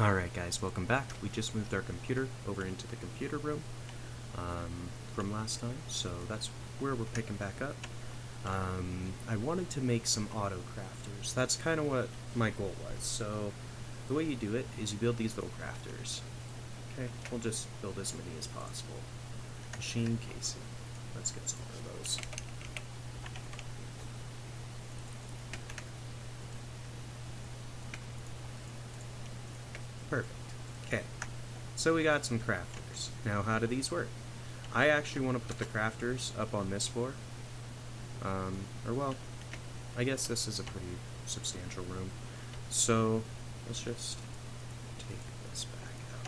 Alright guys, welcome back. We just moved our computer over into the computer room from last time, so that's where we're picking back up. I wanted to make some auto crafters. That's kind of what my goal was. So the way you do it is you build these little crafters. Okay, we'll just build as many as possible. Machine casing. Let's get some more of those. Perfect. Okay, so we got some crafters. Now how do these work? I actually want to put the crafters up on this floor. Or well, I guess this is a pretty substantial room. So let's just take this back out.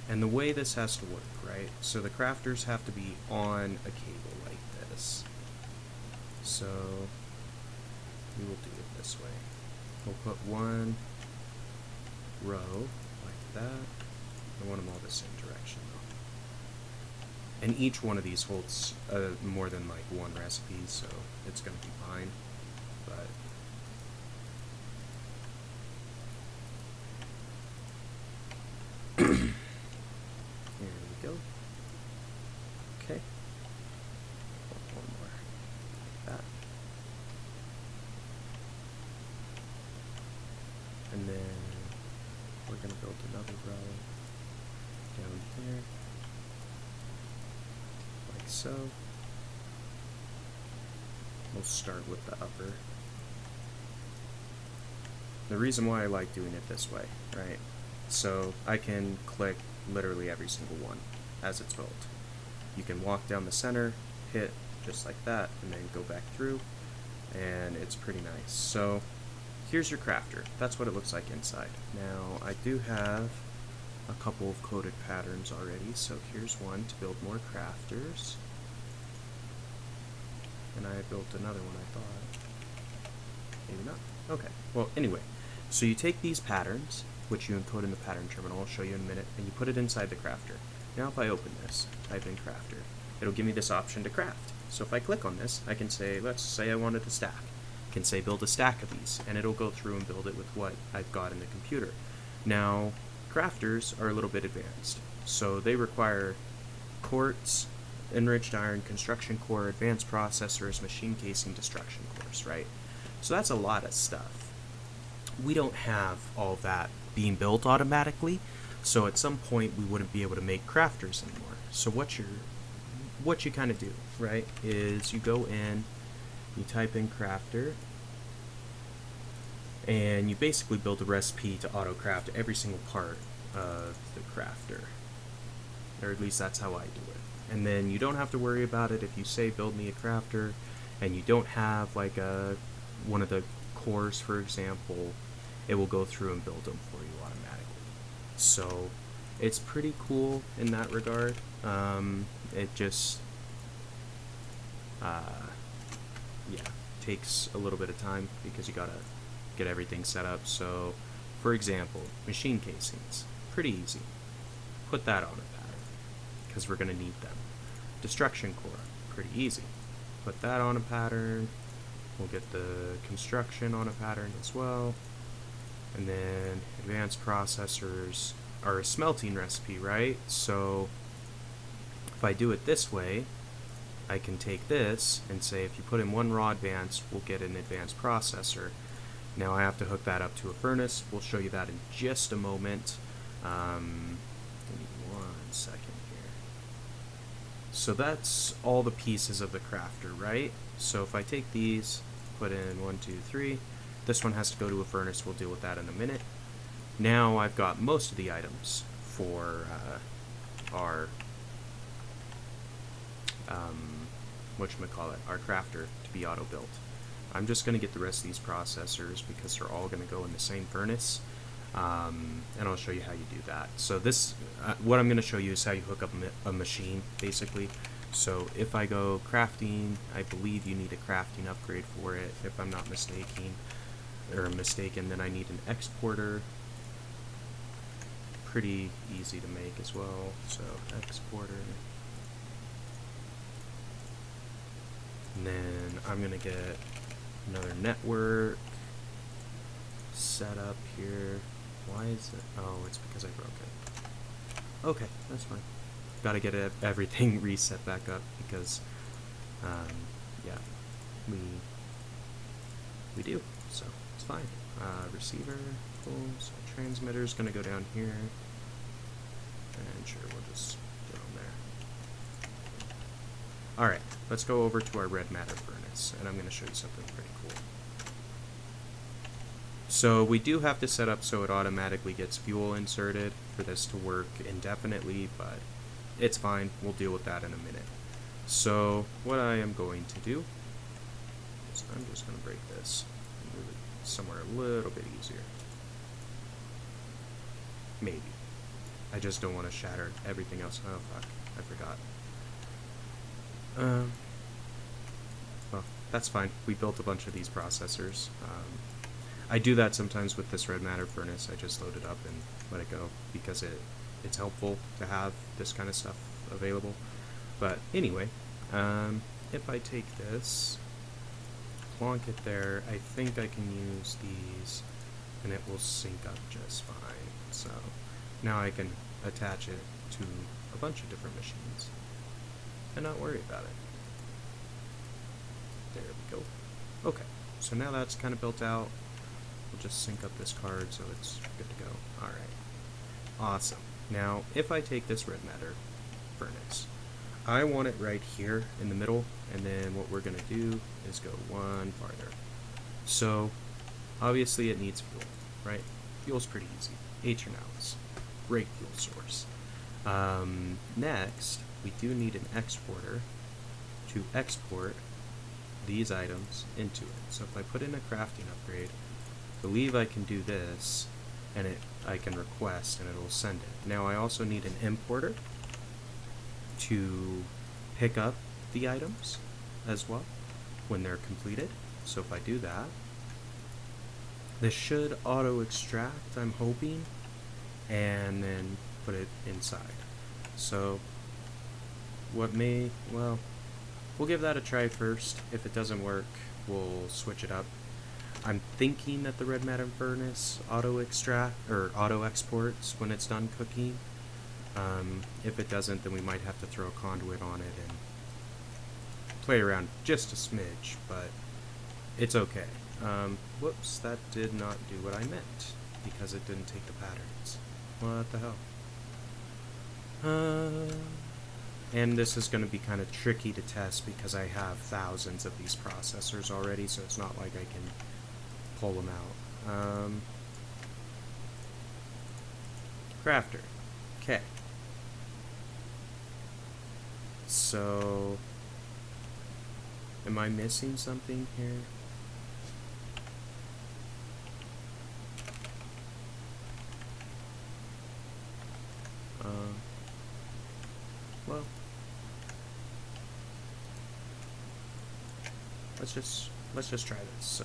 And the way this has to work, right? So the crafters have to be on a cable like this. So we will do it this way. We'll put one row like that. I want them all the same direction though. And each one of these holds more than like one recipe, so it's going to be fine. But there we go. Okay. One more like that. And then we're going to build another row down here, like so. We'll start with the upper. The reason why I like doing it this way, right? So I can click literally every single one as it's built. You can walk down the center, hit just like that, and then go back through, and it's pretty nice. So here's your crafter. That's what it looks like inside. Now, I do have a couple of coded patterns already, so here's one to build more crafters. And I built another one, I thought. Maybe not. Okay. Well, anyway, so you take these patterns, which you encode in the pattern terminal, I'll show you in a minute, and you put it inside the crafter. Now if I open this, type in crafter, it'll give me this option to craft. So if I click on this, I can say, let's say I wanted a stack. Can say build a stack of these, and it'll go through and build it with what I've got in the computer. Now, crafters are a little bit advanced, so they require quartz, enriched iron, construction core, advanced processors, machine casing, destruction cores, right? So that's a lot of stuff. We don't have all that being built automatically, so at some point we wouldn't be able to make crafters anymore. So what you kind of do, right, is you go in, you type in crafter, and you basically build a recipe to auto-craft every single part of the crafter. Or at least that's how I do it. And then you don't have to worry about it if you say build me a crafter, and you don't have like one of the cores, for example, it will go through and build them for you automatically. So it's pretty cool in that regard. It just yeah, takes a little bit of time because you gotta get everything set up. So, for example, machine casings, pretty easy. Put that on a pattern because we're gonna need them. Destruction core, pretty easy. Put that on a pattern. We'll get the construction on a pattern as well. And then advanced processors are a smelting recipe, right? So if I do it this way, I can take this and say if you put in one raw advanced, we'll get an advanced processor. Now I have to hook that up to a furnace. We'll show you that in just a moment. Give me 1 second here. So that's all the pieces of the crafter, right? So if I take these, put in 1, 2, 3, this one has to go to a furnace. We'll deal with that in a minute. Now I've got most of the items for our our crafter to be auto-built. I'm just going to get the rest of these processors because they're all going to go in the same furnace, and I'll show you how you do that. So this, what I'm going to show you is how you hook up a machine, basically. So if I go crafting, I believe you need a crafting upgrade for it, if I'm not mistaken, then I need an exporter. Pretty easy to make as well, so exporter. And then I'm going to get another network, setup here. Why is it? Oh, it's because I broke it. Okay, that's fine. Gotta get everything reset back up because, yeah, we do, so it's fine. Receiver, cool, so transmitter's gonna go down here, and sure, we'll just throw them there. Alright, let's go over to our red matter furnace, and I'm gonna show you something pretty cool. So we do have to set up so it automatically gets fuel inserted for this to work indefinitely, but it's fine, we'll deal with that in a minute. So what I am going to do is I'm just going to break this and move it somewhere a little bit easier. Maybe. I just don't want to shatter everything else. Oh fuck, I forgot. Well, that's fine. We built a bunch of these processors. I do that sometimes with this red matter furnace. I just load it up and let it go because it's helpful to have this kind of stuff available. But anyway, if I take this, plonk it there, I think I can use these and it will sync up just fine. So now I can attach it to a bunch of different machines and not worry about it. There we go. Okay, so now that's kind of built out. We'll just sync up this card so it's good to go. Alright. Awesome. Now, if I take this red matter furnace, I want it right here in the middle, and then what we're going to do is go one farther. So, obviously it needs fuel, right? Fuel's pretty easy. H&Ls. Great fuel source. Next, we do need an exporter to export these items into it. So if I put in a crafting upgrade, I believe I can do this, and I can request, and it'll send it. Now I also need an importer to pick up the items as well when they're completed. So if I do that, this should auto extract, I'm hoping, and then put it inside. So well, we'll give that a try first. If it doesn't work, we'll switch it up. I'm thinking that the red matter furnace auto extract or auto exports when it's done cooking. If it doesn't, then we might have to throw a conduit on it and play around just a smidge, but it's okay. Whoops, that did not do what I meant because it didn't take the patterns. What the hell? And this is going to be kind of tricky to test because I have thousands of these processors already, so it's not like I can pull them out. Crafter. Okay. So, am I missing something here? Well, let's just try this. So,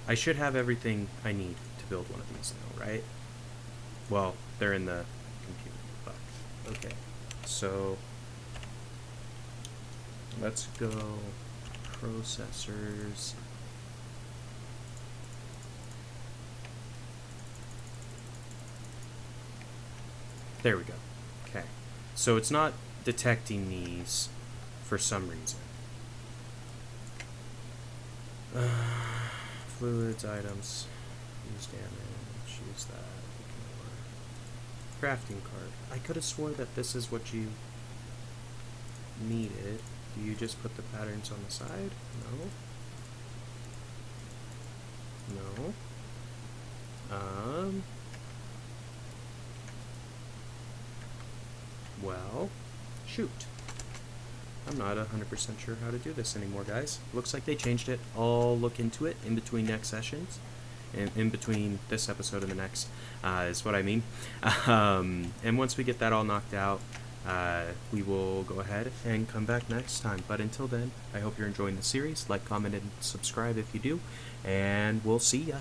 I should have everything I need to build one of these now, right? Well, they're in the computer, but okay. So, let's go processors. There we go. Okay. So it's not detecting these for some reason. Fluids, items, use damage, use that, ignore. Crafting card. I could have swore that this is what you needed. Do you just put the patterns on the side? No. No. Well, shoot. I'm not 100% sure how to do this anymore, guys. Looks like they changed it. I'll look into it in between next sessions. In between this episode and the next, is what I mean. And once we get that all knocked out, we will go ahead and come back next time. But until then, I hope you're enjoying the series. Like, comment, and subscribe if you do. And we'll see ya.